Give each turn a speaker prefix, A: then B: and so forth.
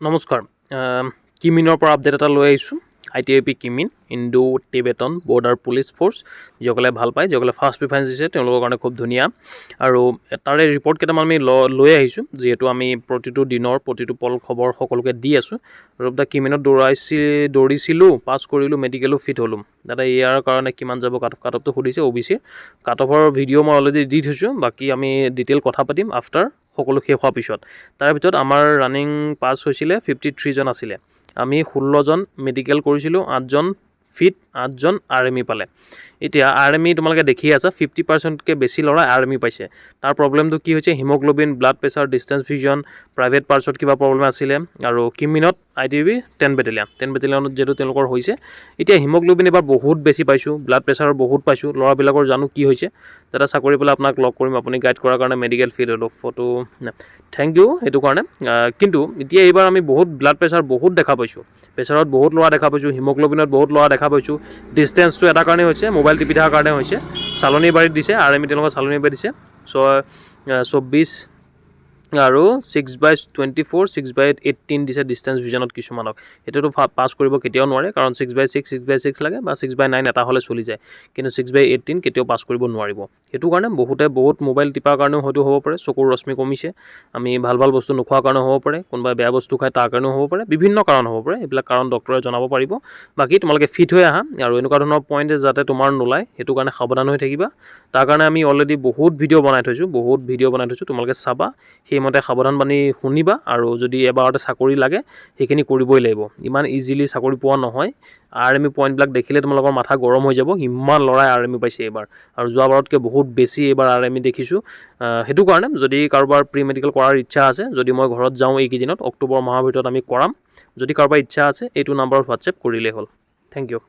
A: নমস্কাৰ কিমিনৰ পৰা আপডেট এটা লৈ আহিছোঁ ITIP কিমিন Indo Tibetan border police force যিসকলে ভাল পায় যিসকলে ফাৰ্ষ্ট প্ৰিফাৰেঞ্চ দিছে তেওঁলোকৰ কাৰণে খুব ধুনীয়া আৰু তাৰে ৰিপৰ্ট কেইটামান আমি লৈ আহিছোঁ যিহেতু আমি প্ৰতিটো দিনৰ প্ৰতিটো পল খবৰ সকলোকে দি আছোঁ আৰু কিমিনত দৌৰিছিলোঁ পাছ কৰিলোঁ মেডিকেলো ফিট হ'লোঁ দাদা ইয়াৰ কাৰণে কিমান যাব কাট অফটো সুধিছে OBC কাট অফৰ ভিডিঅ' মই অলৰেডি দি থৈছোঁ বাকী আমি ডিটেইল কথা পাতিম আফটাৰ সকলো শেষ হোৱাৰ পিছত তাৰ ভিতৰত আমাৰ ৰানিং পাছ হৈছিলে 53 জন আছিলে আমি 16 জন মেডিকেল কৰিছিলোঁ 8 জন ফিট 8 জন RME পালে এতিয়া RME তোমালোকে দেখি আছা 50% কে বেছি লৰা RME পাইছে তাৰ প্ৰবলেমটো কি হৈছে hemoglobin blood pressure distance vision private পাৰ্টছত কিবা প্ৰবলেম আছিলে আৰু কিমিনত ITB 10 বেটেলিয়নত যেটো তেওঁলোকৰ হৈছে এতিয়া হিমোগ্লোবিন এবাৰ বহুত বেছি পাইছো ব্লাড প্ৰেছাৰ বহুত পাইছো লৰাবিলাকৰ জানো কি হৈছে দাদা চাকৰি পেলা আপোনাক লগ কৰিম আপুনি গাইড কৰাৰ কাৰণে মেডিকেল ফিট হলো ফটো থ্যাংক ইউ এটো কাৰণে কিন্তু এতিয়া এইবাৰ আমি বহুত ব্লাড প্ৰেছাৰ বহুত দেখা পাইছো প্ৰেছাৰত বহুত লৰা দেখা পাইছো হিমোগ্লোবিনত বহুত লৰা দেখা পাইছো ডিসটেন্সটো এটা কাৰণে হৈছে মোবাইল টিপি থাকাৰ কাৰণে হৈছে সালনী বাৰীত দিছে RME তেওঁলোকৰ সালনী বাৰীত দিছে 24 আৰু 6/24 6/18 দিছে ডিসটেন্স ভিজনত কিছুমানক এটোটো পাস কৰিব কেতিয়াও নোৱাৰে কাৰণ 6/6 6/6 লাগে বা 6/9 এটা হলে চলি যায় কিন্তু 6/18 কেতিয়াও পাস কৰিব নোৱাৰিব হেতু কাৰণে বহুত মোবাইল টিপাৰ কাৰণে হয়তো হ'ব পাৰে চকুৰ ৰশ্মি কমিছে আমি ভাল বস্তু নোখোৱা কাৰণে হ'ব পাৰে কোনবা বেয়া বস্তু খাই তাৰ কাৰণে হ'ব পাৰে বিভিন্ন কাৰণ হ'ব পাৰে এইবিলাক কাৰণ ডক্টৰে জনাব পাৰিব বাকি তোমালোকে ফিট হৈ আহা আৰু এনেকুৱা ধৰণৰ পইণ্ট যাতে তোমাৰ নোলায় হেতু কাৰণে সাৱধান হৈ থাকিবা তাৰ কাৰণে আমি অলৰেডি বহুত ভিডিঅ' বনাই থৈছো তোমালোকে চাবা মতে সাৱধান বানি শুনিবা আৰু যদি এবাৰতে চাকৰি লাগে হেখিনি কৰিবই লাগিব ইমান ইজিলি চাকৰি পোৱা নহয় RME পইণ্ট বিলাক দেখিলে তোমালোকৰ মাথা গৰম হৈ যাব ইমান লৰাই RME পাইছে এবাৰ আৰু যোৱাবাৰতকৈ বহুত বেছি এবাৰ RME দেখিছো হেতু কাৰণে যদি কাৰোবাৰ প্ৰি মেডিকেল কৰাৰ ইচ্ছা আছে যদি মই ঘৰত যাওঁ এই কিদিনত অক্টোবৰ মাহৰ ভিতৰত আমি কৰাম যদি কাৰোবাৰ ইচ্ছা আছে এইটো নম্বৰত WhatsApp কৰিলে হ'ল থ্যাংক ইউ